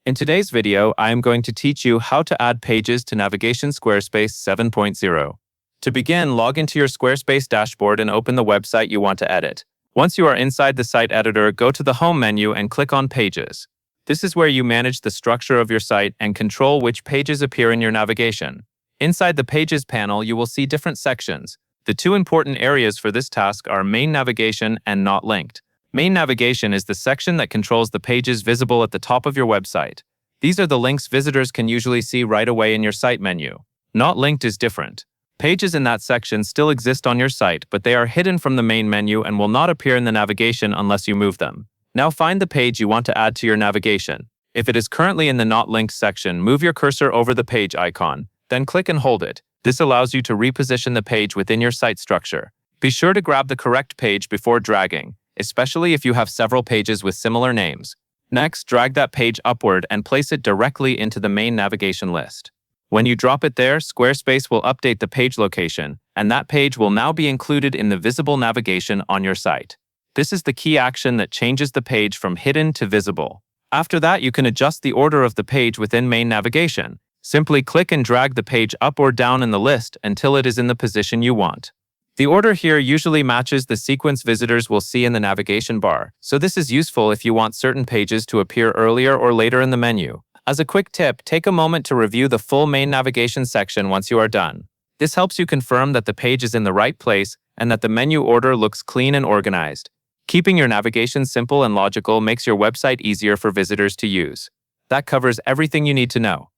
In today's video, I am going to teach you how to add pages to Navigation Squarespace 7.0. To begin, log into your Squarespace dashboard and open the website you want to edit. Once you are inside the site editor, go to the Home menu and click on Pages. This is where you manage the structure of your site and control which pages appear in your navigation. Inside the Pages panel, you will see different sections. The two important areas for this task are Main Navigation and Not Linked. Main Navigation is the section that controls the pages visible at the top of your website. These are the links visitors can usually see right away in your site menu. Not Linked is different. Pages in that section still exist on your site, but they are hidden from the main menu and will not appear in the navigation unless you move them. Now find the page you want to add to your navigation. If it is currently in the Not Linked section, move your cursor over the page icon, then click and hold it. This allows you to reposition the page within your site structure. Be sure to grab the correct page before dragging, especially if you have several pages with similar names. Next, drag that page upward and place it directly into the main navigation list. When you drop it there, Squarespace will update the page location, and that page will now be included in the visible navigation on your site. This is the key action that changes the page from hidden to visible. After that, you can adjust the order of the page within main navigation. Simply click and drag the page up or down in the list until it is in the position you want. The order here usually matches the sequence visitors will see in the navigation bar, so this is useful if you want certain pages to appear earlier or later in the menu. As a quick tip, take a moment to review the full main navigation section once you are done. This helps you confirm that the page is in the right place and that the menu order looks clean and organized. Keeping your navigation simple and logical makes your website easier for visitors to use. That covers everything you need to know.